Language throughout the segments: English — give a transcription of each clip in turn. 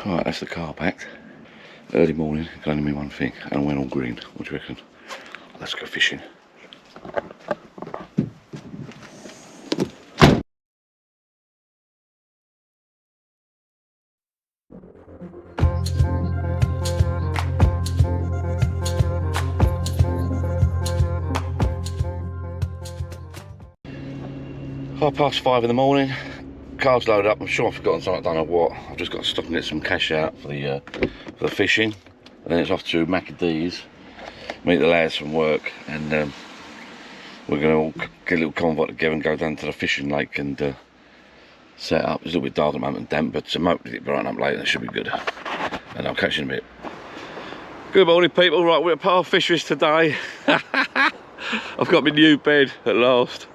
Right, that's the car packed. Early morning, can only mean one thing, and we're all green. What do you reckon? Let's go fishing. £5:30 in the morning. Car's loaded up. I'm sure I've forgotten something. I don't know what. I've just got to stop and get some cash out for the fishing, and then it's off to Macca D's, meet the lads from work, and we're going to all get a little convoy together and go down to the fishing lake and set up. It's a little bit dark at the moment and damp, but I'm hoping it'll brighten up later and it should be good. And I'll catch you in a bit. Good morning, people. Right, we're at Par Fisheries today. I've got my new bed at last,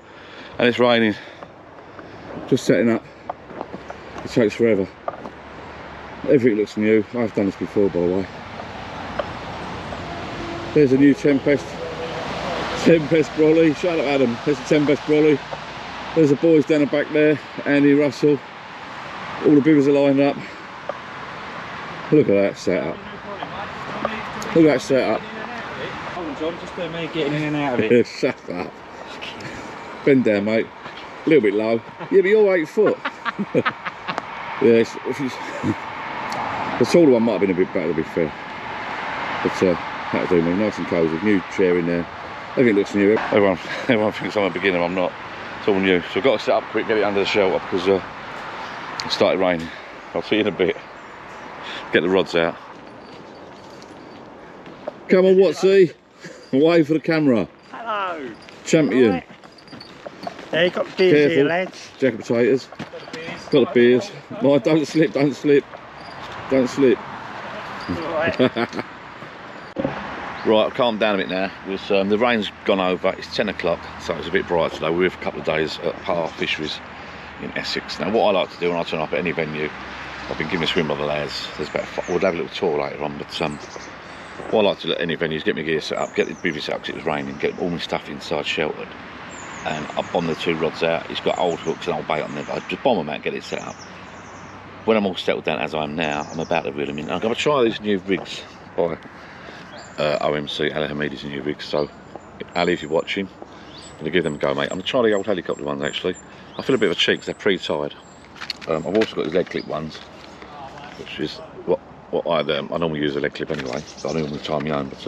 and it's raining. Just setting up. It takes forever. Everything looks new. I've done this before, by the way. There's a new Tempest brolly. Shout out Adam. There's a Tempest brolly. There's the boys down the back there. Andy, Russell. All the bibbers are lined up. Look at that setup. Look at that setup. Hold on, John. Just me getting in and out of it. Shut up. Bend down, mate. A little bit low. Yeah, but you're 8 foot. Yeah, the taller one might have been a bit better, to be fair. But that'll do me. Nice and cosy. New chair in there. Everything looks new. Everyone thinks I'm a beginner. I'm not. It's all new. So I've got to set up quick, get it under the shelter because it started raining. I'll see you in a bit. Get the rods out. Come on, Watsy. Wave for the camera. Hello. Champion. Right. Yeah, you got the beers here, lads. Jack of potatoes. Got the beers. No, don't slip, don't slip. Don't slip. Right. Right, I've calmed down a bit now. The rain's gone over. It's 10 o'clock, so it's a bit bright today. We're here for a couple of days at Par Fisheries in Essex. Now, what I like to do when I turn up at any venue, I've been given a swim by the lads. There's about we'll have a little tour later on, but what I like to do at any venue is get my gear set up, get the bivvy set up because it was raining, get all my stuff inside sheltered, and up on the 2 rods out. It's got old hooks and old bait on there, but I just bomb them out, get it set up. When I'm all settled down as I am now, I'm about to reel them in. I'm going to try these new rigs by OMC, Ali Hamidi's new rigs. So, Ali, if you're watching, I'm going to give them a go, mate. I'm going to try the old helicopter ones actually. I feel a bit of a cheek because they're pre-tied. I've also got these leg clip ones, which is what I normally use a leg clip anyway, but I normally tie my own. But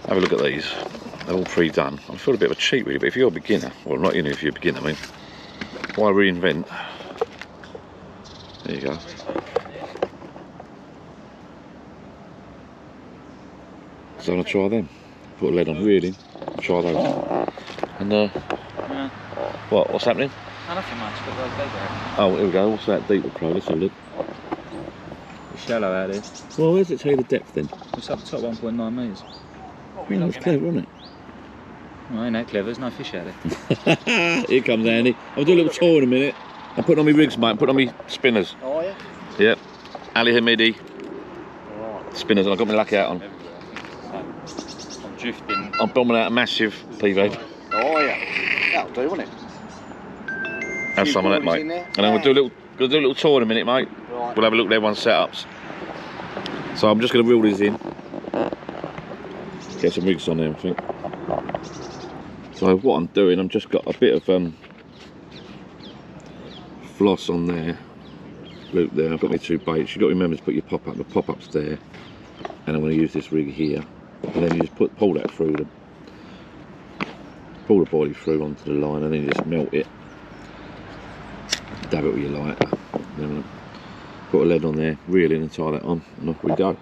have a look at these. They're all pre-done. I feel a bit of a cheat really, but if you're a beginner, well, not even if you're a beginner, I mean, why reinvent? There you go. So I'm going to try them. Put a lead on, reeling, try those. And Yeah. what's happening? Nothing much, but they'll go there. Oh, here we go. What's that deeper pro? Let's have a look. It's shallow out here. Well, where's it tell you the depth then? It's up the top 1.9 metres. Yeah, that's clever, isn't it? Well, ain't that clever, there's no fish out there. Here comes Andy. I'll do a little tour in a minute. I'm putting on my rigs, mate. I'm putting on my spinners. Oh, yeah? Yep. Ali Hamidi. Right. Spinners, and I've got my lucky out on. I'm drifting. I'm bombing out a massive PV. Oh, yeah. That'll do, won't it? Have some of that, mate. And then we'll do a little tour in a minute, mate. Right. We'll have a look at everyone's setups. So I'm just going to reel these in. Get some rigs on there, I think. So what I'm doing, I've just got a bit of floss on there, loop there. I've got my 2 baits. You've got to remember to put your pop-up. The pop-up's there, and I'm going to use this rig here, and then you just pull that through, pull the body through onto the line, and then you just melt it. Dab it with your lighter. Then put a lead on there, reel in and tie that on, and off we go.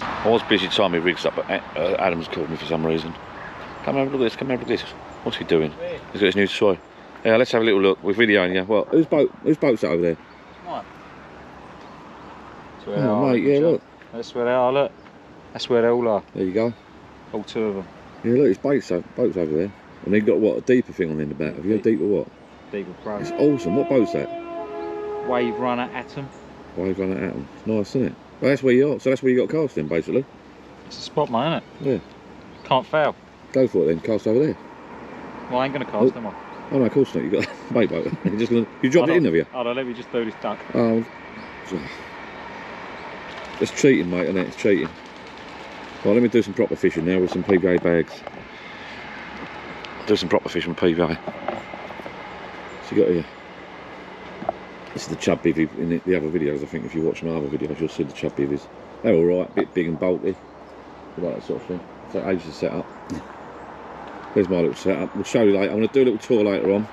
I was busy tying my rigs up, but Adam's called me for some reason. Come have a look at this, come have a look at this. What's he doing? He's got his new toy. Yeah, let's have a little look. We're videoing you. Well, whose boat's that over there? Mine. Oh, mate, yeah, look. That's where they are, look. That's where they all are. There you go. All 2 of them. Yeah, look, his boat's over there. And they've got what, a deeper thing on the end of the back. Have you got a deeper what? Deeper Pro. It's awesome. What boat's that? Wave Runner Atom. Wave Runner Atom. Nice, isn't it? Well, that's where you are. So that's where you got casting, basically. It's a spot, mate, isn't it? Yeah. Can't fail. Go for it then. Cast over there. Well, I ain't going to cast them on. Oh no, of course not. You got a bait boat. You dropped it in, have you? Hold on, let me just do this duck. Oh. It's cheating, mate, isn't it? It's cheating. Right, let me do some proper fishing now with some PVA bags. Do some proper fishing with PVA. So you got here. This is the chub bivvy in the other videos. I think if you watch my other videos, you'll see the chub bivvies. They're all right, a bit big and bulky. You like that sort of thing. Take ages to set up. There's my little setup. We'll show you later. I'm going to do a little tour later on.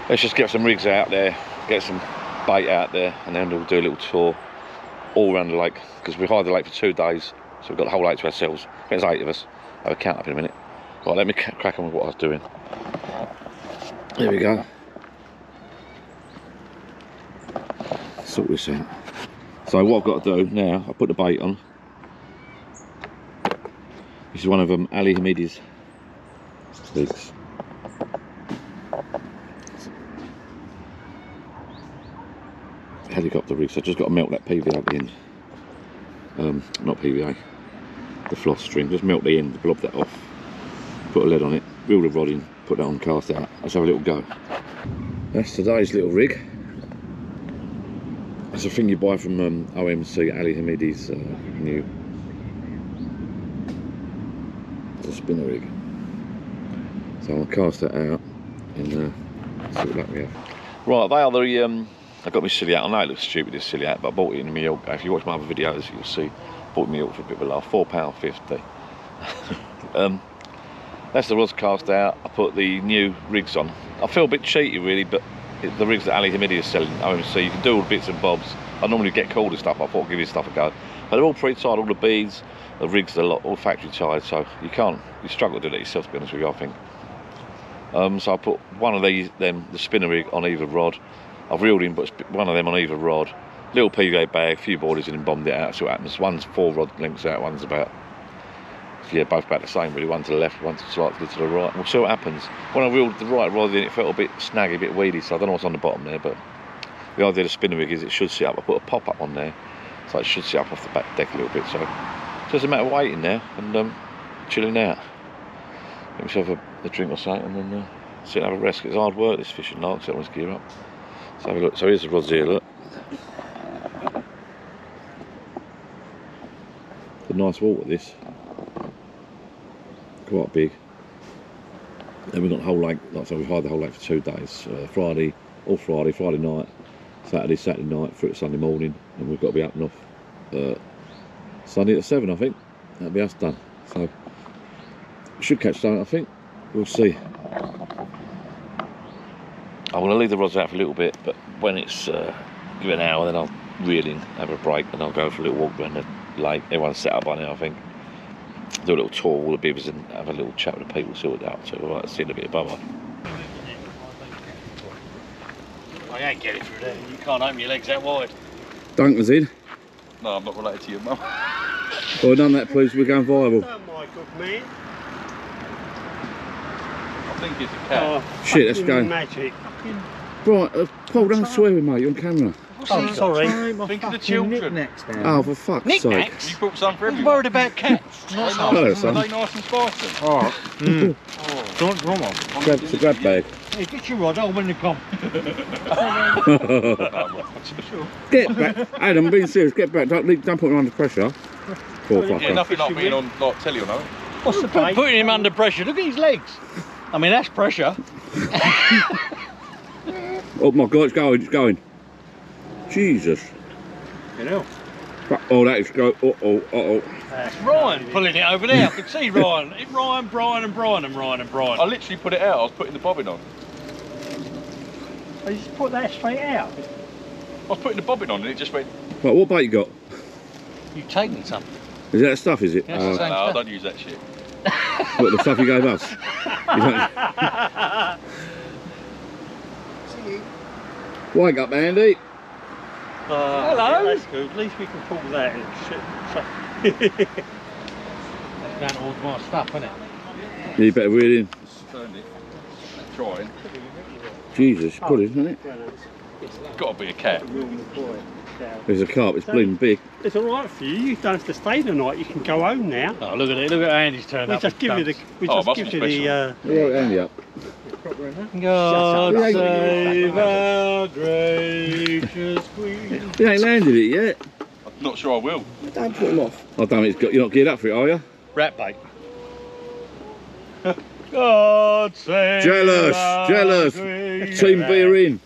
Let's just get some rigs out there, get some bait out there, and then we'll do a little tour all around the lake, because we hired the lake for 2 days, so we've got the whole lake to ourselves. There's 8 of us. I'll have a count up in a minute. Right, let me crack on with what I was doing. There we go. Sort this out. So what I've got to do now, I put the bait on. This is one of Ali Hamidi's rigs. Helicopter rig, so I've just got to melt that PVA at the end. Not PVA, the floss string. Just melt the end, blob that off, put a lead on it, reel the rod in, put that on, cast out. Let's have a little go. That's today's little rig. It's a thing you buy from OMC, Ali Hamidi's new. It's a spinner rig. So I'll cast that out and see what luck we have. Right, they are the I got my silly hat. I know it looks stupid, this silly hat, but I bought it in Mallorca. If you watch my other videos, you'll see I bought it in Mallorca for a bit of a laugh. £4.50. That's the rods cast out. I put the new rigs on. I feel a bit cheaty really, but the rigs that Ali Hamidi is selling, OMC, you can do all the bits and bobs. I normally get called and stuff. I thought I'd give you stuff a go. But they're all pre-tied, all the beads, the rigs are all factory tied, so you struggle to do it yourself, to be honest with you, I think. So I put one of the spinner rig on either rod. I've reeled in, but one of them on either rod. Little PVA bag, a few boarders in and bombed it out, see what happens. One's 4 rod lengths out, one's about, yeah, both about the same really. One to the left, one slightly to the right. We'll see what happens. When I reeled the right rod in, it felt a bit snaggy, a bit weedy, so I don't know what's on the bottom there, but the idea of the spinner rig is it should sit up. I put a pop-up on there, so it should sit up off the back deck a little bit, so it's just a matter of waiting there and chilling out. Get myself a drink or something and then sit and have a rest. It's hard work, this fishing lark, so I always gear up. Let's have a look. So here's the rods here, look. A nice water, this. Quite big. Then we've got the whole lake, like I said, we've hired the whole lake for 2 days. Friday night, Saturday night, through to Sunday morning, and we've got to be up and off Sunday at 7, I think. That'll be us done. So, we should catch something, I think. We'll see. I'm going to leave the rods out for a little bit, but when it's give it an hour, then I'll reel in, have a break, and I'll go for a little walk around the lake. Everyone's set up by now, I think. Do a little tour of all the beavers and have a little chat with the people, see what they're up to. All right, see you in a bit. Bye-bye. I ain't get it through there. You can't open your legs that wide. Dunk was in. No, I'm not related to your mum. Well done that, please. We're going viral. Oh my good man. I think it's a cat. Oh, Shit, let's go. Magic. Right, Paul, don't swear with mate, you're on camera. Oh, sorry. Think of the children. Oh, for fuck's sake. Knickknacks? You brought some for I'm everyone. worried about cats. Hello, son. Are they nice and spicy? Alright. Don't come on. It's a grab bag. Hey, get your rod, I'll win the comp. Get back. Adam, I'm being serious. Get back. Don't put him under pressure. Poor Yeah, fucker. nothing like being on like telly or nothing. What's the bait? Putting him under pressure. Look at his legs. I mean, that's pressure. Oh my God, it's going. Jesus. You know. Oh, that is go. Uh-oh. Ryan pulling it over there. I could see Ryan. Brian. I literally put it out. I was putting the bobbin on. I just put that straight out. I was putting the bobbin on and it just went. Right, what bait you got? You've taken some. Is that stuff, is it? Yes, it's No, I stuff. don't use that shit. What, the stuff you gave us? You don't... Wake up, Andy. Hello. That's good. At least we can pull that and shit. That's going towards my stuff, isn't it? You better reel in. Turned it. Trying. Jesus, you put it, isn't it? It's got to be a cat. There's a carp, it's bleeding big. It's alright for you. You don't have to stay the night. You can go home now. Oh, look at it. Look at Andy's turned We up. just give you the. We Oh, just must give be you the. We wrote Andy up. God Shut up. save our gracious Queen. He ain't landed it yet. I Not sure I will. Don't put him off. I don't think you're not geared up for it, are you? Rat bait. God save Jealous, jealous. Team B are in.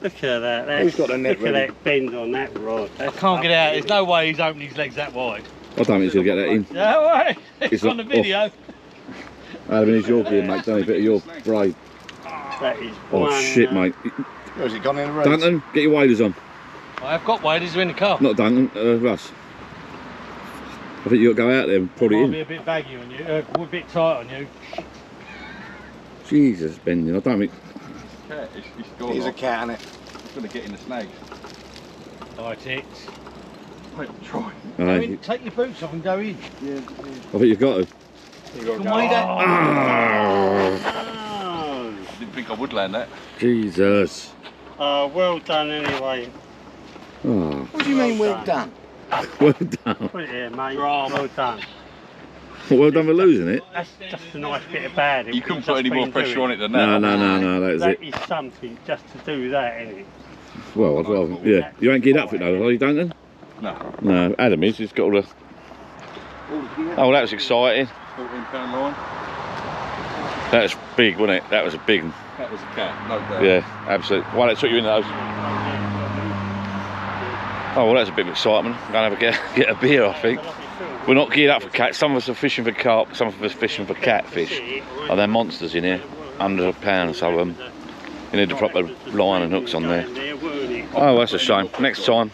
Look at that. Who's got the net Look at ready? that bend on that rod. I can't get out. There's no way he's opening his legs that wide. I don't think he's going to get that in. No way. It's on the not video. Adam, it's your gear, mate. Don't you? Bit of your braid. That is Oh, one, shit, mate. Where's it gone in the road? Duncan, get your waders on. I have got waders in the car. Not Duncan, Russ. I think you've got to go out there and pull it Might be in. a bit baggy on you. A bit tight on you. Jesus, Ben, I don't think... Cat, it's gone He's a off. cat, innit? It's going to get in the snags. Tight ticks. Wait, try. I Go in, take your boots off and go in. think you've got to. You can wade that. I didn't think I would land that. Jesus. well done anyway. Oh, What do you mean well done? well done. Put it here, mate. Well done. Well done for losing it. That's just a nice bit of bad. You couldn't put any more pressure on it than that. No, that is That it. is something just to do that, isn't it? Well, I'd rather... Yeah, you ain't geared up for it though, are you, Duncan? No. No, Adam is. He's got all the... Oh, that was exciting. £14 line. That was big, wasn't it? That was a big one. That was a cat, no doubt. Yeah, absolutely. Why that took you in those? Oh, well, that's a bit of excitement. I'm going to have a get a beer, I think. We're not geared up for cats. Some of us are fishing for carp, some of us are fishing for catfish. Oh, they're monsters in here, under £1. So you need to put the line and hooks on there. Oh, that's a shame. Next time.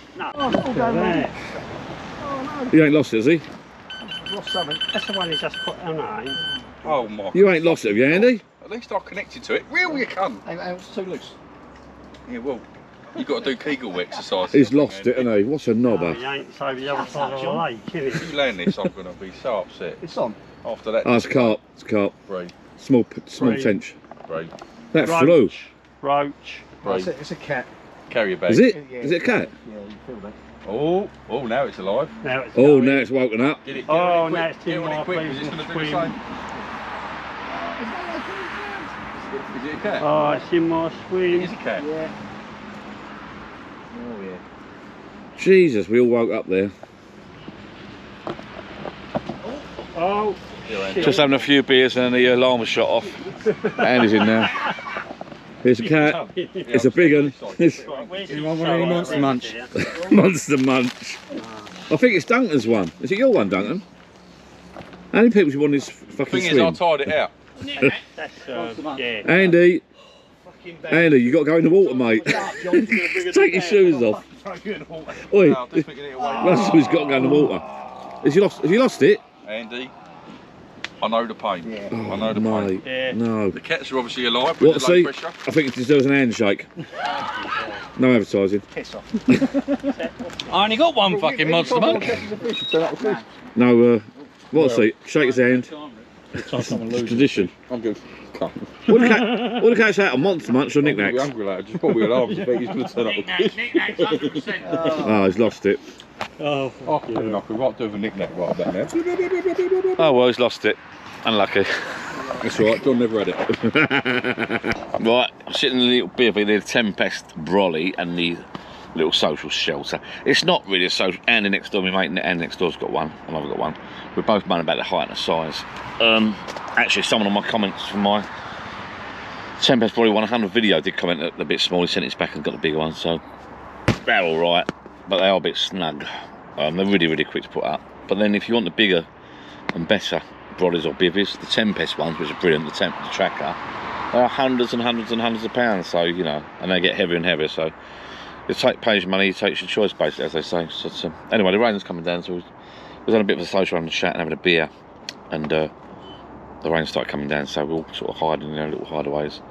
You ain't lost it, has he? Lost something. That's the one he just put on name. Oh my. You ain't lost it, have you, Andy? At least I connected to it. Reel you cunt. It's too loose. Yeah, well, you've got to do Kegel exercise. He's lost it, hasn't he? What's a No, knobber? he ain't. It's over the other side of the lake, isn't If it? you land this, I'm going to be so upset. It's on. After that, Oh, it's carp. It's carp. Braid, Small Braid. tench. braid, That flew. Roach. braid. It's a cat. Carry a bag. Is it? Is it a cat? Yeah, you feel that. Oh, now it's alive. Now it's Oh, going. now it's woken up. Get it. Oh, on now it it's quick. in Get on my it quick, 'cause face it's and going to do the swim. same. Is it a cat? Oh, it's in my It swim. is a cat. Yeah. Oh yeah. Jesus, we all woke up there. Oh, Just having a few beers and then the alarm was shot off. Andy's in now. Here's a cat. It's a big one. It's anyone want any monster munch? Monster Munch. I think it's Duncan's one. Is it your one, Duncan? How many people want this fucking Thing is, I swim? tied it out. That's yeah. Andy, you got to go in the water, mate. Take your shoes off. Oi, No, I'm just picking it away. Russell's got to go in the water. Have you lost it? Andy, I know the pain. Yeah. I know the pain. Mate, Yeah. no. The cats are obviously alive What, with the see? low pressure. I think it deserves an handshake. No advertising. Piss off. I only got one fucking monster munch. No, what's it? Shake his hand. Tradition. I'm good. Come. What the cat's out? A monster munch or We're knickknacks? hungry, lad. Just bought me alarms. I think he's going to turn up. Oh, he's lost it. Oh, I couldn't knock him right to have a knick-knack right about now. Oh well, he's lost it. Unlucky. That's all right. John never had it. Right, I'm sitting in a little bivvy, the Tempest Brolly and the little social shelter. It's not really a social. Andy next door, my mate Andy next door's got one, and I've got one. We're both moaning about the height and the size. Actually, someone on my comments from my Tempest Brolly 100 video did comment that they're a bit small. He sent it back and got the bigger one, so they're all right, but they are a bit snug. They're really, really quick to put up. But then if you want the bigger and better Brollies or bivvies, the Tempest ones, which are brilliant, the Tracker, they are hundreds and hundreds and hundreds of pounds. So you know, and they get heavier and heavier. So you pays your money, you take your choice, basically, as they say. So anyway, the rain's coming down, so we've done a bit of a social and chat and having a beer, and the rain started coming down, so we're all sort of hiding in our little hideaways.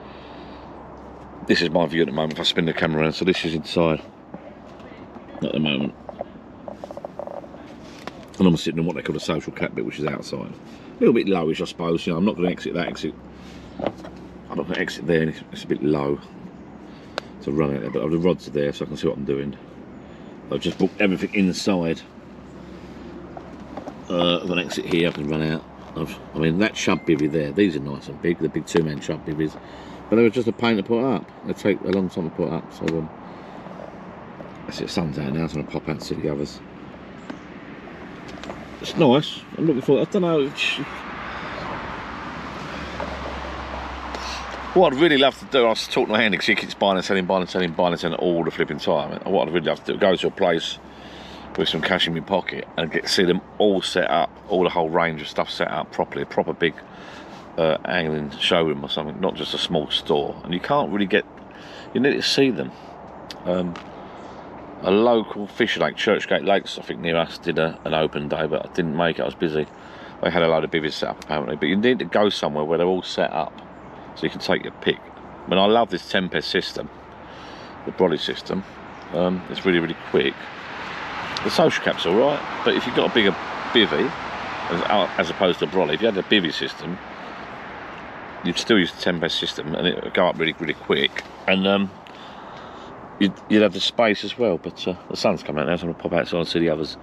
This is my view at the moment. If I spin the camera around, so this is inside at the moment. And I'm sitting in what they call a social cat bit, which is outside. A little bit lowish, I suppose. You know, I'm not going to exit that exit. I'm not going to exit there, and it's a bit low to run out there. But the rods are there, so I can see what I'm doing. I've just booked everything inside. I've got an exit here. I can run out. I mean, that chub bivvy there. These are nice and big. The big two-man chub bivvies, but they were just a pain to put up. They take a long time to put up. So that's it. Sun's out now. So I'm going to pop out and see the others. It's nice. I'm looking for. I don't know. What I'd really love to do, I was talking to Andy because he keeps buying and selling all the flipping time. And what I'd really love to do, go to a place with some cash in my pocket and see them all set up, all the whole range of stuff set up properly, a proper big angling showroom or something, not just a small store. And you can't really get, you need to see them. A local fish lake, Churchgate Lakes, I think near us, did an open day, but I didn't make it, I was busy. They had a load of bivvies set up apparently, but you need to go somewhere where they're all set up so you can take your pick. I mean, I love this Tempest system, the brolly system. It's really, really quick. The social cap's alright, but if you've got a bigger bivvy, as opposed to a brolly, if you had a bivvy system, you'd still use the Tempest system and it would go up really, really quick. And you'd have the space as well, but the sun's come out now, so I'm going to pop outside and see the others.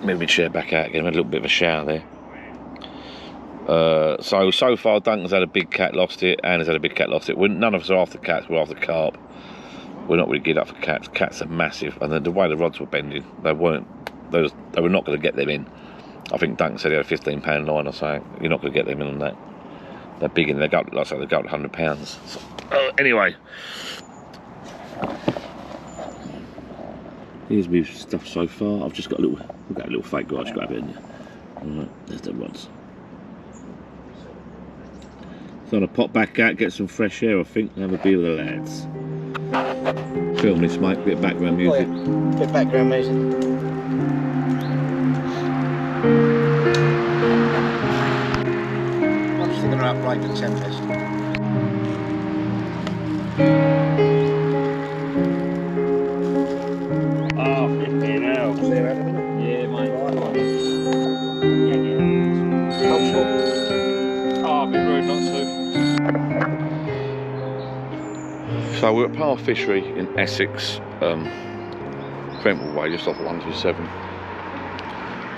Move my chair back out again, had a little bit of a shower there. So far Duncan's had a big cat, lost it, Anna's had a big cat, lost it. None of us are after cats, we're after carp. We're not really geared up for cats. Cats are massive, and the way the rods were bending, they were not going to get them in. I think Duncan said he had a £15 line or something. You're not going to get them in on that. They're big and they go, like I say, they go up to £100. So, anyway, here's my stuff so far. I've just got a little fake garage grab in there. Alright, there's the rods. So I'm gonna pop back out, get some fresh air, I think, and have a beer with the lads. Film this, mate, bit of background music. Oh, yeah. Bit of background music. I'm just thinking about Raven Tempest. Oh, 15 now. Yeah, mate. Oh, I've been rude not to. So we're at Par Fishery in Essex, Brentwood Way, just off of 127,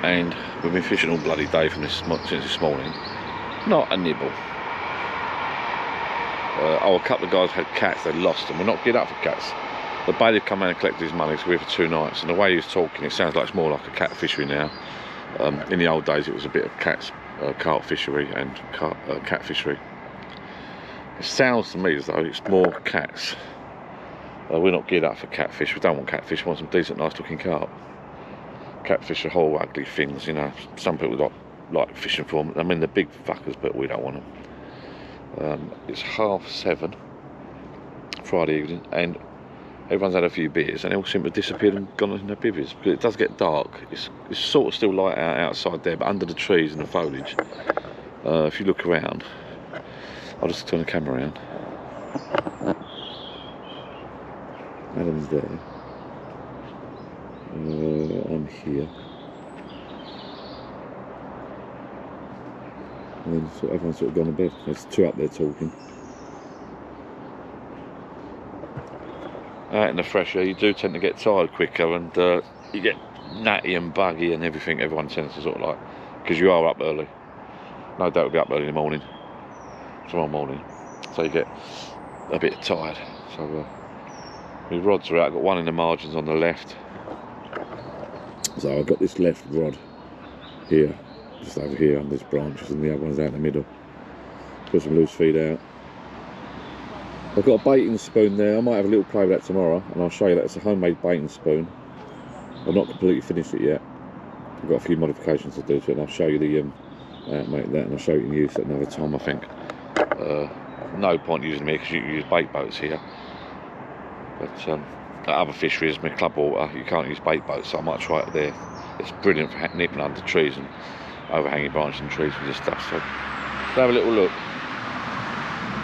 and we've been fishing all bloody day from since this morning. Not a nibble. A couple of guys had cats, they lost them. We're not geared up for cats. The bailiff come out and collected his money, so we're here for 2 nights. And the way he was talking, it sounds like it's more like a cat fishery now. In the old days, it was a bit of carp fishery and cat fishery. It sounds to me as though it's more cats. We're not geared up for catfish. We don't want catfish. We want some decent, nice looking carp. Catfish are whole ugly things, you know. Some people like fishing for them. I mean, they're big fuckers, but we don't want them. It's 7:30 Friday evening, and everyone's had a few beers, and they all seem to have disappeared and gone in their bivvies because it does get dark. It's sort of still light outside there, but under the trees and the foliage, if you look around, I'll just turn the camera around. Adam's there. I'm here. And then everyone's sort of gone to bed. There's 2 up there talking. Out in the fresh air, you do tend to get tired quicker, and you get natty and buggy and everything. Everyone tends to sort of like, because you are up early. No doubt we'll be up early in the morning, tomorrow morning. So you get a bit tired. So my rods are out. I've got one in the margins on the left. So I've got this left rod here, just over here on this branch, and the other one's out in the middle. Put some loose feed out. I've got a baiting spoon there. I might have a little play with that tomorrow, and I'll show you that. It's a homemade baiting spoon. I've not completely finished it yet. I've got a few modifications to do to it, and I'll show you the how to make that, and I'll show you in use at another time, I think. No point using me because you can use bait boats here. But at other fisheries, my club water, you can't use bait boats, so I might try it there. It's brilliant for nipping under trees and overhanging branches and trees with this stuff. So have a little look.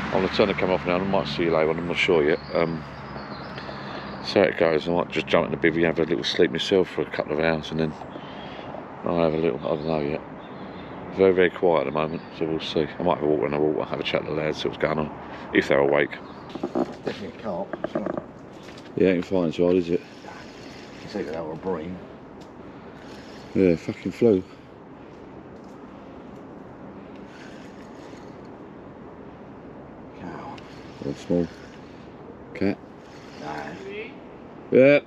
I'm going to turn the camera off now, and I might see you later on, I'm not sure yet. So it goes. I might just jump in the bivvy and have a little sleep myself for a couple of hours, and then I'll have a little, I don't know yet. Very, very quiet at the moment, so we'll see. I might have a walk in the water, have a chat to the lads, see what's going on, if they're awake. Definitely carp. Yeah, ain't fighting so hard, is it? You see that or a bream. Yeah, fucking flew. Cow. A small cat. No. Yeah.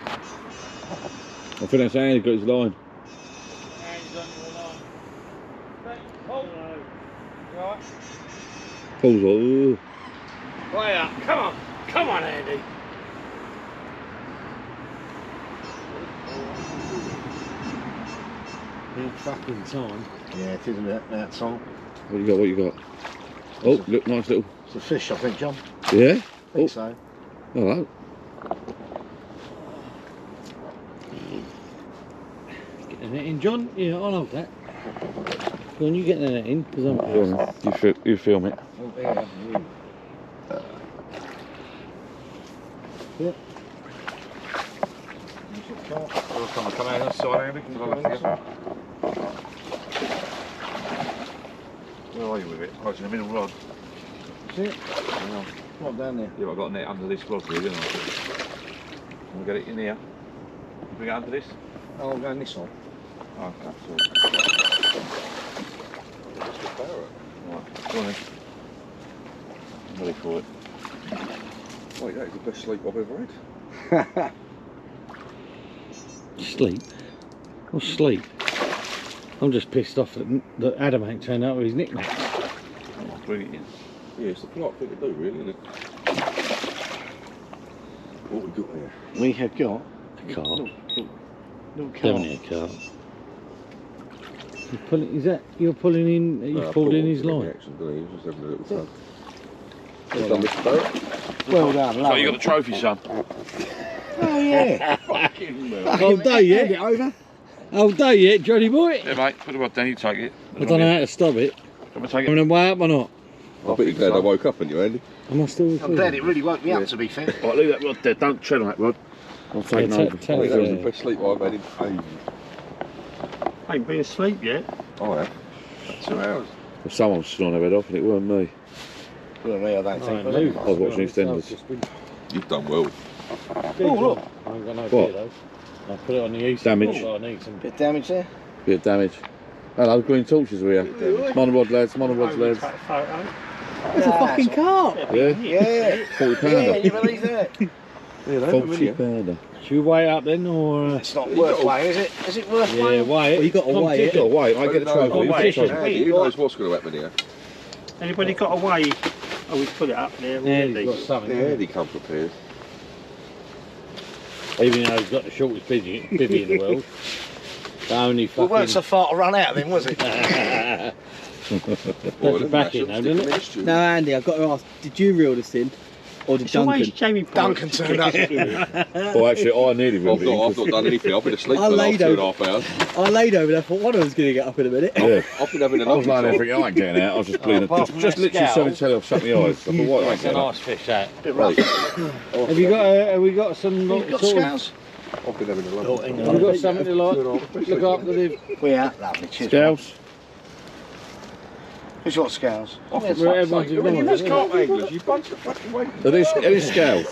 I think that's Andy got his line. Hands on your line. Pull. Right. Pulls on. Way up. Come on. Come on, Andy. About fucking time. Yeah, it isn't it? That song. What you got? What you got? Oh, look, nice little. It's a fish, I think, John. Yeah. I think so. Hello. Get the net in, John. Yeah, I'll hold that. Go on, you get the net in, because I'm. Go on, you film it. Oh, yeah. Come out this side, Andy. Where are you with it? Oh, it's in the middle rod. See it? Right down there. Yeah, I've got a net under this rod here, didn't I? Can we get it in here? Bring it under this? Oh, I'll go on this side. Oh, that's all. Right, go on then. I'm ready for it. Wait, that is the best sleep I've ever had. Sleep? What's sleep? I'm just pissed off that Adam ain't turned out with his nickname. Oh, bring it in. Yeah, it's the polite thing to do, really, isn't it? What we got here? We have got A car. little Definitely a car. You're pulling in, you've pulled in his line. Action, didn't he? He was just having a little fun. Well done, Mr. Barrett. Well done, So lovely. you got the trophy, son? Oh, yeah. Whole day yet? Hand it over. Whole day yet, Johnny boy? Yeah, mate. Put the rod down. You take it. I don't know how to stop it. Can we take I'm it? going to way up or not? I bet you're glad I woke up on you, Andy. Am I still I'm recording? glad it really woke me up, to be fair. Right, leave that rod there. Don't tread on that rod. I'll take take it over. over. I think that was the best sleep I've had in ages. I ain't been asleep yet. I have. 2 hours. Well, someone's snoring their head off and it weren't me. Well, me, I don't think. I knew. I was watching EastEnders. You've done well. Oh, look. I ain't got no What? beer though. I'll put it on the east. Damage. I need some. Bit of damage there. Bit of damage. Hello, green torches are here. Monorod lads, monorod lads. Take a photo. It's a fucking car. Yeah? Yeah. £40 Yeah, you believe that? £40. Should we weigh up then, or? It's not worth weighing, is it? Is it worth Yeah, weighing? weigh it. you got to Come weigh tick it. You gotta wait, I get the trophy. No, you wait, get the it's trophy. Who knows what's going to happen here? Anybody got away? Oh, we put it up there Yeah, already. he's got something. Yeah, Andy come prepared. Even though he's got the shortest bivvy in the world. Only Well, it weren't fucking. so far to run out then, was it? Put it back in, though, didn't it? No, Andy, I've got to ask, did you reel this in? Or did It's always Duncan? Jamie Duncan turned up. Well, actually, I nearly I've reeled it in. not done anything. I've been asleep I for the last laid 2.5 hours. I laid over there, thought one of them's going to get up in a minute. Yeah. I've been having a I was lovely lying there time. thinking, I ain't getting out. I was just bleeding. apart Just from literally that saw the scowl. telly off, shut my eyes. I thought, what, I ain't It's a getting out. nice fish, that. Bit rough. Have you got? Have we got some? You got sort of- scales? I've been having a lovely time. Have we got something to like? 2.5 Look after the. We are. Lovely. Cheers. Scales? Who's got scales? Everyone's You're in ignoring this it. carp anglers, you bunch of fucking wankers. Are these scales?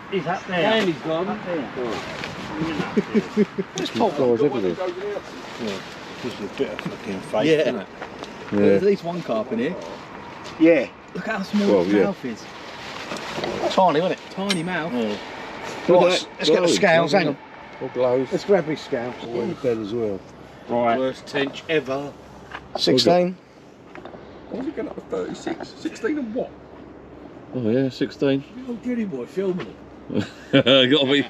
He's up there. Andy's gone. Up there. There's pulp. Scales everything. Just a bit of fucking faith, Yeah. isn't it? There's Yeah. at least one carp in here. Yeah. Look how small Well, his yeah. mouth is. Tiny, wasn't it? Tiny mouth. Right, Look at let's that get the glowing, scales, look hang at on. All glows. Let's grab his scales. In bed as well. Right. Worst tench ever. 16. Why's it going up to 36? 16 and what? Oh, yeah, 16. Oh, Judy boy, filming it. Gotta be.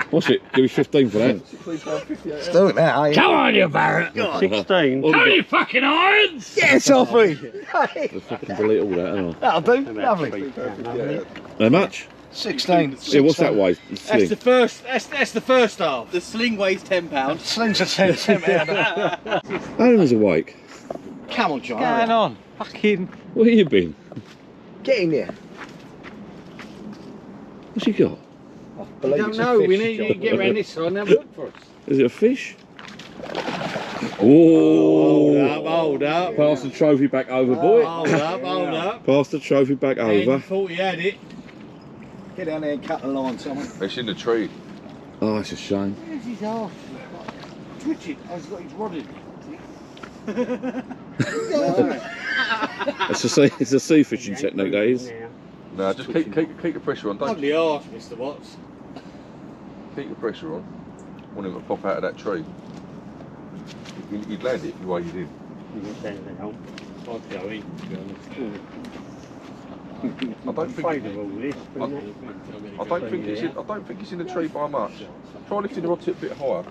What's it? Give me 15 for that. 16.58. Let's do it now, eh? Come on, you Barrett. 16. All the- You fucking irons. Yes, Sophie! Let's fucking delete all that, haven't I? That'll do. Lovely. Yeah. How much? 16. Yeah, what's that weight? That's Sling. the first. That's the first half. The sling weighs £10. Slings a 10 centimetre. How long is awake? Come on, John. What's going on? Fucking. Where you been? Get in there. What's he got? I I believe don't it's a know. We fish, need John. to get round this side and have a look for us. Is it a fish? Hold Oh! up, hold up. Pass the trophy back over, boy. Hold up, hold up. Pass the trophy back Andy over. thought he had it. Get down there and cut the line, someone. It's in the tree. Oh, it's a shame. Where's his half? Twitching. He's got his rod in. It's a sea fishing technique, that is. No, just keep the pressure on. Don't. Lovely arse, Mr. Watts. Keep the pressure on. Want him to pop out of that tree. He'd land it if you waited in. You can send it home. I'd go in, to be honest. I don't think. Afraid of all this, but I don't think it's in. I don't think it's in the tree by much. Try lifting the rod tip a bit higher.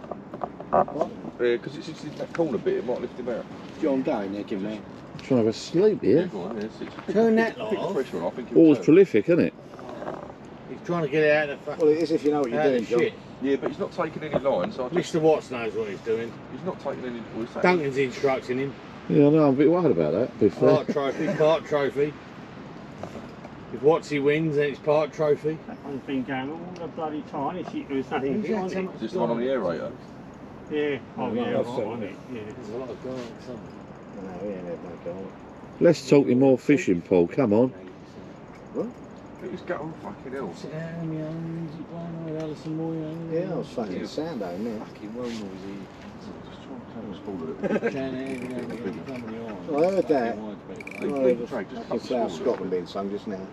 Because it's in that corner bit. It might lift him out. John down there, give me. Trying to have a sleep Yeah, here. go on. Yeah, Turn that Pick the off. pressure on. I think. Always prolific, isn't it? He's trying to get it out of the fucking Well, it is if you know what you're doing, John. shit. Yeah, but he's not taking any lines. So I just, Mr. Watts knows what he's doing. he's not taking any. What's that? Duncan's instructing him. Yeah, I know, I'm a bit worried about that, to be fair. Part trophy, part trophy. If Watsy wins, then it's part trophy. That one's been going all the bloody time. There's nothing big on it. Is this the one on the aerator? Yeah. Oh, yeah, I've right seen on it. it. Yeah. There's a lot of garlic, son. No, yeah, no go. Let's talk you more fishing, Paul, come on. He's got on fucking hell. Sit down, you know, music playing with Alison Moore, you know. Yeah, I was fucking sound out there. Fucking well noisy. Just try and turn the spool a little bit. I heard that. Leave the track, just I cut can the South spool. Scotland being sung just now.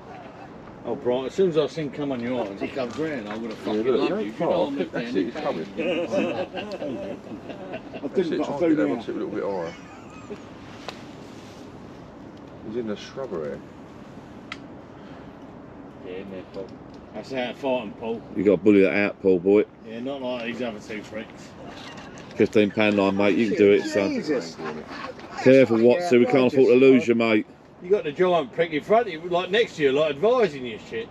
Oh, Brian, as soon as I sing Come On Your Arms, he comes round. I'm going to Yeah, fucking look, love you. You know oh, I'm that's it, it's coming. I That's didn't it, got try a and get food that now. one tip a little bit higher. He's in the shrubbery. Yeah, in there, Paul. That's how to fight him, Paul. You got to bully that out, Paul boy. Yeah, not like these other two freaks. £15 line, mate, you can do it, son. Jesus. Careful, Watson, we can't afford to lose you, mate. You got the giant prick in front of you, like next to you, like advising you shit.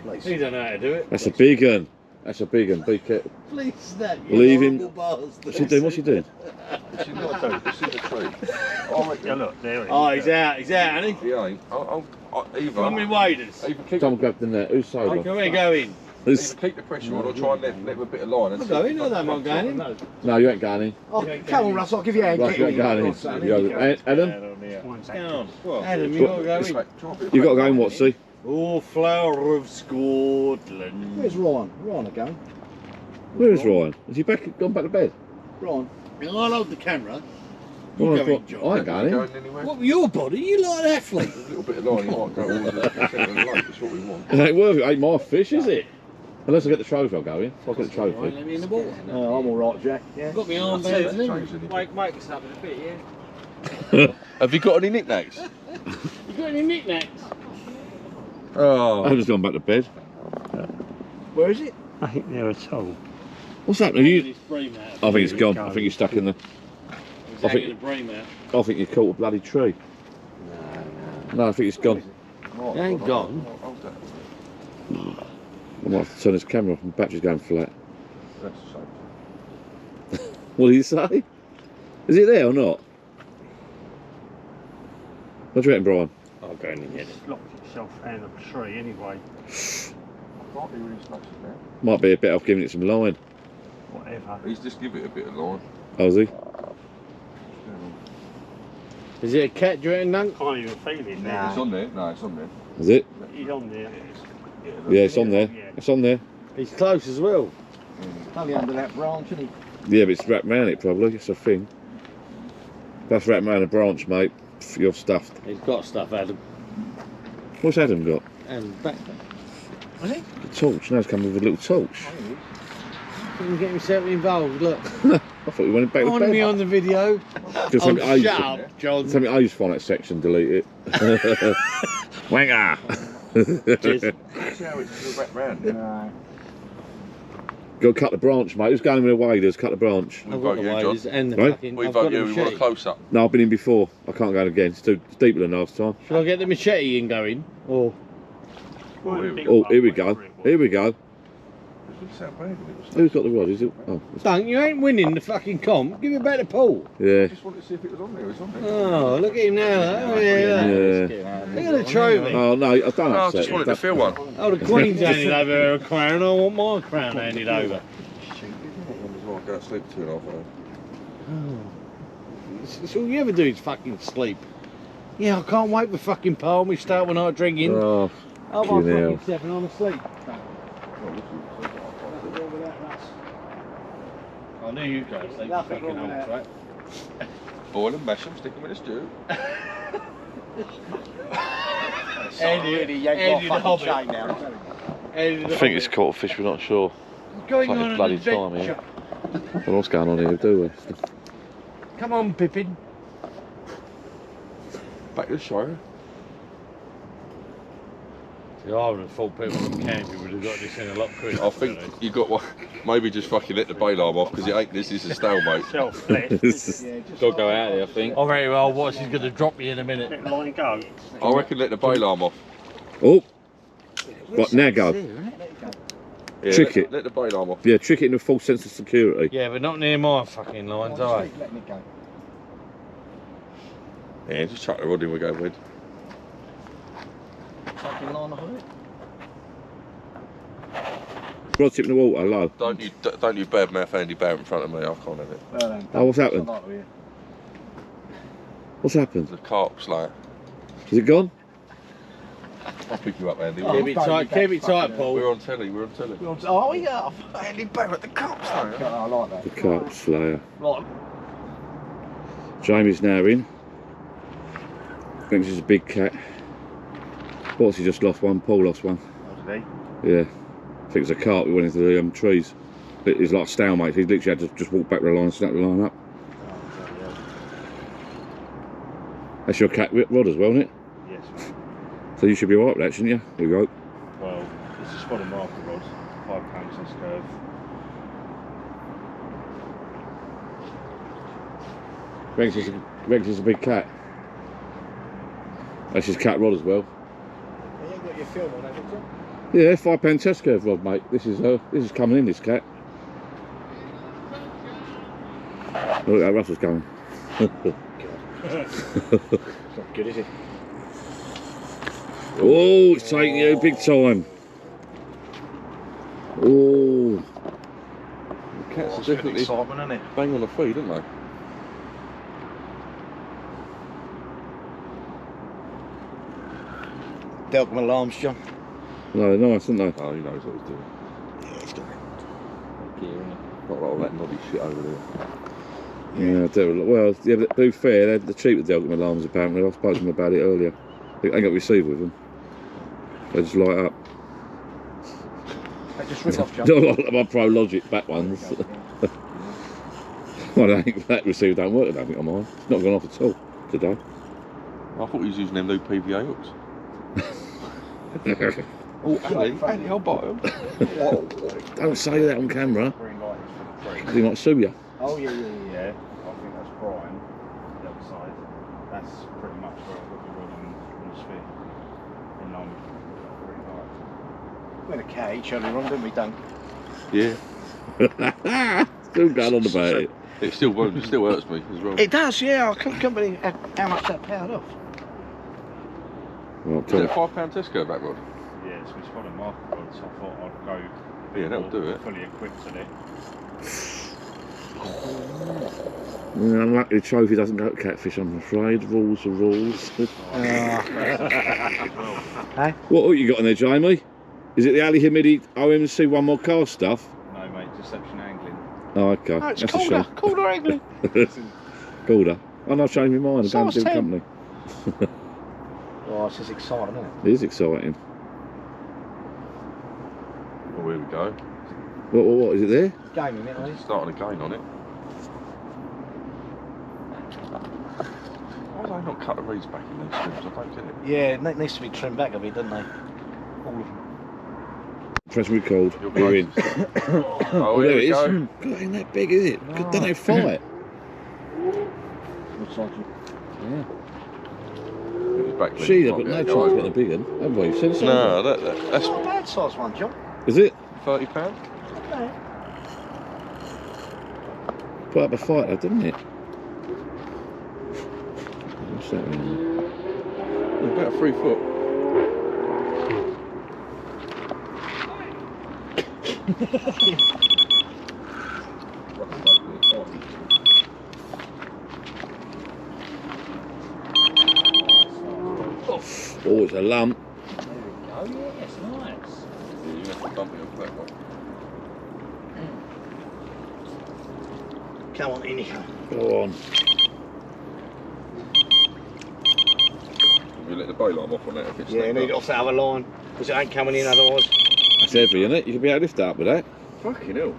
Please. He don't know how to do it. That's a big one. That's a big one. Be careful. Please, that you Leave him. horrible bastard. What's he doing? What's he doing? It's in the tree. It's in the tree. I reckon. Yeah, look, there it is. Oh, he's out, hasn't he? He ain't. Either. Come with waders. Either keep, Someone grabbed the net. Who's sober? Come here, go in. Who's- either keep the pressure on or try and let him a bit of line. And I'll see go if in, he I don't comes mind back. going in. No, you ain't going in. Oh, come on, Russ, I'll give you a hand. Russ, Get you ain't in. going Son, in. here You you go. go. Adam, One Come second. on. Well, Adam, you got to go this in. way. Try a bit of you got to go pressure. in, Watsy. Oh, flower of Scotland. Where's Ryan? Ryan again. Where is Ryan? Has he gone back to bed? Ryan. I'll hold the camera. You Ryan, go in, John. I ain't going in. Going anywhere? What with your body? You like an athlete. A little bit of line, he might go all the centre of the lake. That's what we want. It ain't worth it. Ain't my fish, is it? Unless I get the trophy, I'll go in. If I get the Right, trophy. let me in the water. I'm all right, Jack. Yeah. I've got my arm That's bands in. changed anything. Wake us up in a bit, yeah? Have you got any knickknacks? You got any knickknacks? Oh. Adam's gone back to bed. Where is it? I think they're at all. What's happening? You... It's bream out. I think it's gone. I think he's stuck in the. It's I think- hanging the bream out. I think you caught a bloody tree. No, I think it's gone. It ain't gone. Hold that. I might have to turn his camera off and the battery's going flat. That's the same. What did he say? Is it there or not? What do you reckon, Brian? I'll go in and get it. It's locked itself out of the tree anyway. Might be really smashed now. Might be a bit off giving it some line. Whatever. He's just give it a bit of line. Oh, is he? Is it a cat, do you reckon, Dunk? Can't even feel it now. It's on there. No, it's on there. Is it? He's on there. Yeah, it's on there. It's on there. He's close as well. Only under that branch, isn't Yeah, but it's wrapped round it probably. It's a thing. That's wrapped round a branch, mate. Pff, you're stuffed. He's got stuff, Adam. What's Adam got? And back. A torch. Now he's come with a little torch. He can get himself involved, look. I thought we went back I to want to be bed. on the video. Just Oh, something I used shut to- up, John. something I used to find that section, delete it. Wanger! Cheers. See how it's wrapped round it? Go cut the branch, mate. Who's going with the waders? Cut the branch. We I've vote got the you, John. waders and the Right? fucking. We I've vote got the you. We want a machete. close up. No, I've been in before. I can't go in again. It's too deeper than last time. Shall I get the machete in going? Or Oh, here we go. Here we go. It doesn't sound bad. Who's got the rod? Is it? Oh, Dunk, you ain't winning the fucking comp. Give it back to Paul. yeah. I just wanted to see if it was on there. It's on there. Oh, look at him now. Oh, yeah. Yeah. Look at the trophy. Oh no, I don't No, I upset. just wanted to Don't- feel one. Oh, the Queen's handed over a crown. I want my crown handed over. I'll go to sleep for 2.5 hours. It's all you ever do is fucking sleep. Yeah, I can't wait for fucking palm. We start when I'm drinking. Oh, I'm fucking hell. fucking stepping on asleep. I knew you'd go to sleep. Nothing Fucking wrong with old that. twat. Boil them, mash them, stick them in a stew. Eddie, Eddie the Hobbit. I think it's caught a fish, we're not sure. Going Take on your an bloody time adventure. here. I don't know what's going on here, do we? Come on, Pippin. Back to the show. Yeah, I would have thought people on camping would have got this in a lot quicker. I think you got one. Maybe just fucking let the bail arm off because it ain't. This is a stalemate. Self-led. Yeah, just Got to go out there, I think. I very well watch he's going to drop me in a minute. Let the line go. I reckon let the bail arm off. Oh, right, now go. Yeah, Trick let, it. Let the bail arm off. Yeah, trick it in a false sense of security. Yeah, but not near my fucking lines, are they? letting it go. Yeah, just chuck the rod in. We go with. Fucking line off it. Rod tip in the water, low. Don't you badmouth Andy Barrett in front of me. I can't have it. Oh, what's happened? What's happened? The carp slayer. Is it gone? I'll pick you up, Andy. Oh, Keep it tight, keep it tight, Paul. We're on telly. We're on telly. Oh, yeah. Andy Barrett, the carp slayer. I like that. The carp slayer. Right. Jamie's now in. Thinks he's a big cat. What's he just lost one? Paul lost one. Yeah. I think it's a carp we went into the trees. It's like a stalemate. He literally had to just walk back the line and snap the line up. That's your cat rod as well, isn't it? Yes, mate. So you should be alright with that, shouldn't you? We hope. Well, it's a spot and marker rod, 5 pounds test curve. Rex is a big cat. That's his cat rod as well. You ain't got your film on, have you? Yeah, £5 test curve rod, mate. This is coming in. This cat. Look, that Russell's coming. It's not good, is it? Oh, it's taking you big time. Oh, The cats are definitely Excitement, isn't it? bang on the feet, aren't they? Delcom alarms, John. no, they're nice, aren't they? Oh, he knows what he's doing. Yeah, he's doing Not like all that noddy shit over there. Yeah, well, yeah, but to be fair, they're cheap with the Delcom alarms apparently. I spoke to them about it earlier. They ain't got receiver with them. They just light up. They just rip off, John. Not like my Pro Logic back ones. Well, I think that receiver don't work, I don't think, on mine. It's not gone off at all today. I thought he was using them new PVA hooks. Oh, Andy, I'll buy them. Don't say that on camera. Green light is for the free. He might sue you. Oh, yeah. Yeah, I think that's Brian, the other side. That's pretty much where I've got the rod and the sphere. In line with green light. We had a cat each other on, didn't we, Dunk? Yeah. Still going on about it. It still won't. It still hurts me as well. It does, yeah. I can't believe how much that powered off. Right, Is it a Tom. £5 test curve back rod? Yeah, it's my spot and marker rod, so I thought I'd go a bit Yeah, that'll more do it. fully equipped today. Yeah, unlucky the trophy doesn't go to catfish, I'm afraid. Rules are rules. What you got on there, Jamie? Is it the Ali Hamidi OMC One More Car stuff? No, mate, deception angling. Oh, okay. No, it's That's a colder. shame. Colder angling. Colder. Oh, I've changed my mind. I'm going to Size do 10. company. Oh, this is exciting, isn't it? It is exciting. Oh, here we go. What is it there? Gaming it, It's starting again on it. Why do they not cut the reeds back in these strips? I don't get it. Yeah, it needs to be trimmed back a bit, doesn't they? All of them. Press record. You're You're in. Oh, There here it we is. go. God, ain't that big, is it? Don't they fight? Looks like It's back She, then. but no Might be chance able of to getting a big one. Haven't we? Seen some? No, that's not a bad size one, John. Is it? £30. Put up a fight though, didn't it? What's that mean? About 3 foot. Oh, it's a lump. Oh, yeah, it's nice. Yeah, you have to bump it off that one. Come on, in here. Go on. You let the bail arm off on that if it's Yeah, need it off that other line, because it ain't coming in otherwise. That's heavy, isn't it? You could be able to lift that up with that. Fucking hell.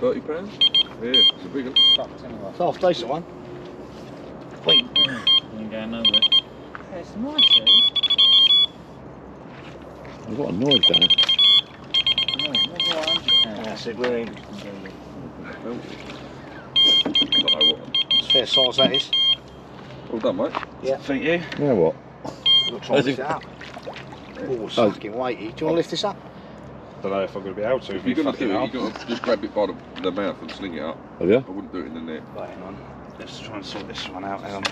£30? Yeah, it's a big one. It's half decent one. Wait. I'm going over it. It's nice, these. I've got a noise down it. That's it, we're in. I don't know what. It's fair size that is. Well done, mate. Yeah. Thank you. Now what? We'll try and lift it up. Oh, it's fucking weighty. Do you want to lift this up? Don't know if I'm going to be able to. If you're going to do it, you've got to just grab it by the mouth and sling it up. Oh yeah? I wouldn't do it in the net. Right, hang on. Let's try and sort this one out. Fucking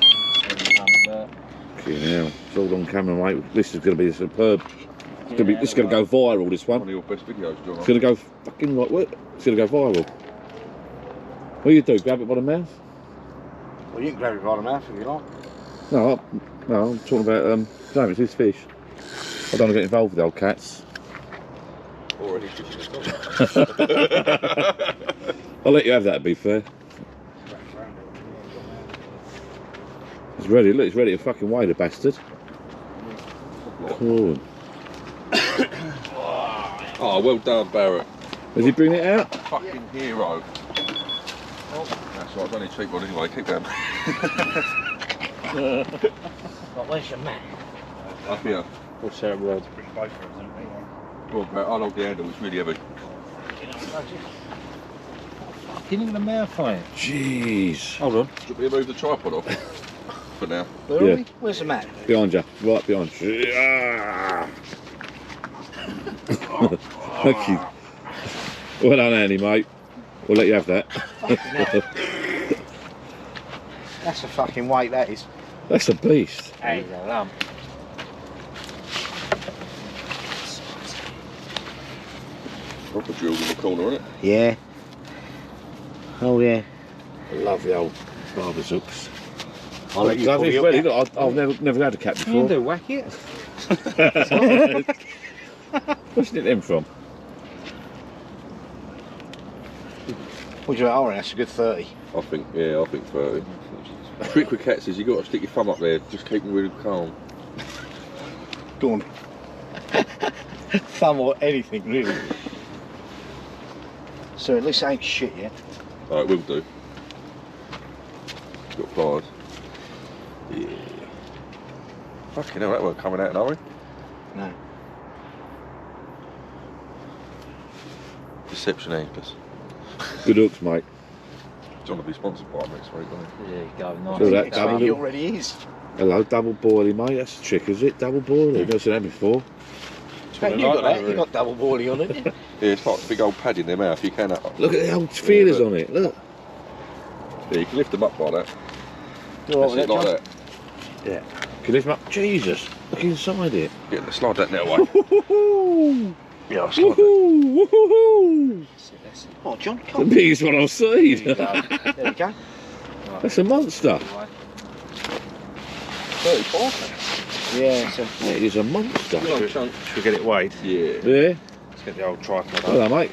hell. It's all on camera, mate. This is going to be superb. It's gonna be, this is going to go viral, this One one. of your best videos, John. It's going to go fucking like what? It's going to go viral. What do you do? Grab it by the mouth? Well, you can grab it by the mouth if you like. No, I'm talking about, no, it's his fish. I don't want to get involved with the old cats. Already fishing the I'll let you have that, to be fair. It's ready, look, it's ready to fucking weigh the bastard. Cool. Oh, well done, Barrett. Does he bring it out? Fucking hero. That's right, I don't need cheap one anyway. Keep going. Right, where's your mat? Up here. We'll share a word. Bring both of them, Go on, Barrett. I'll hold the handle. It's really heavy. Get in the mouth on it. Jeez. Hold on. Should we move the tripod off for now? Where Yeah. are we? Where's the mat? Behind you, right behind you. Ah. Thank you. Well done, Andy, mate. We'll let you have that. That's a fucking weight, that is. That's a beast. Hey, the lump. Proper jewels in the corner, isn't it? Yeah. Oh, yeah. I love the old barber's hooks. I'll let you Love pull it, your ready. mat. Look, I've never had a cat You can before. do whack it. Where's it them from? What do you reckon? I reckon that's a good 30. I think 30. The trick with cats is you got to stick your thumb up there. Just keep them really calm. Go on. Thumb or anything, really. So at least it ain't shit yet. Alright, will do. Got pliers. Yeah. Fucking hell, that weren't coming out in a hurry. No. Deception Anglers. Good hooks, mate. John will be sponsored by them next week, won't There you go, nice. Feel that I think he double? already is. Hello, double boilie, mate. That's a trick, is it? Double boilie. I've never seen that before. Hey, you got that? You got double boilie on it, didn't you? he? Yeah, it's like a big old pad in their mouth. You can. Look at the old feelers on it. Look. Yeah, you can lift them up like that. You all That's right it, with like that, that. Can you lift 'em up? Jesus. Look inside it. Get slide that net away. Woohoo! Yeah, I'll slide that. Woohoo! Woohoo! John? Oh, John, The come. biggest one I've seen. There we go. That's a monster. 35. Yeah, so It is a monster. Long chunk. Should we get it weighed? Yeah. Yeah. Let's get the old tripod up. Hello, mate.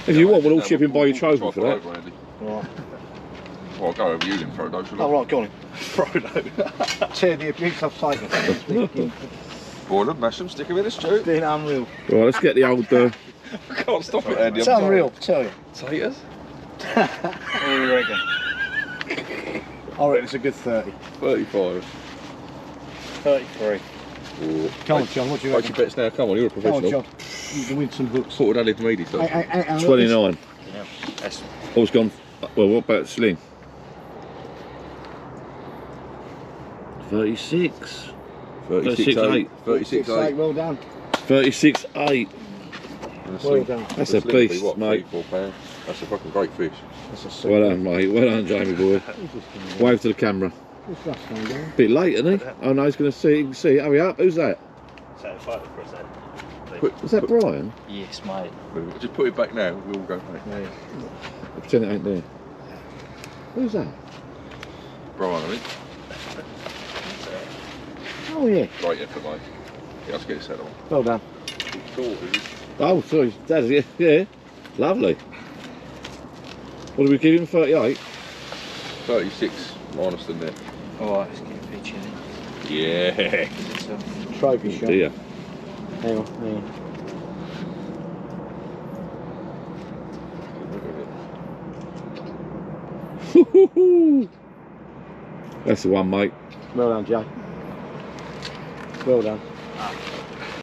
If you want, we'll all chip in by your trophy for that. Over, Andy. right. Well, I'll go over you then, Frodo, shall I? Oh, right, go on. Frodo. Tear the abuse I've taken. Boil them, mash them, stick them in the stew. Being unreal. Right, let's get the old. I can't stop it, Andy. It's unreal, I tell you. Taters? What do you reckon? I reckon it's a good 30. 35. 33. Come on, John, what do you Take your reckon? bets now, come on, you're a Come professional. on, John. You can win some hooks. Sort of added meaty stuff. Hey, 29. That's Oh, it's gone. Well, what about Sling? 36. 36.8. 36.8. Well done. 36.8. Well done. That's a beast, what, mate. £34? That's a fucking great fish. That's a sick Well done, mate. Well done, Jamie boy. Wave to the camera. Bit late, isn't he? Oh no, he's going to see. He can see. Hurry up. Who's that? Is that Brian? Yes, mate. Just put it back now, we'll all go back. Pretend it ain't there. Who's that? Brian, I think. Oh, yeah. Great effort, mate. Yeah, let's get it set on. Well done. Oh, sorry, Dad. Yeah, yeah. Lovely. What do we give him? 38. 36 minus the net. Alright, let's get a picture then. Yeah. Trophy Oh, shot. dear. Hang on, That's the one, mate. Well done, Jay. Well done.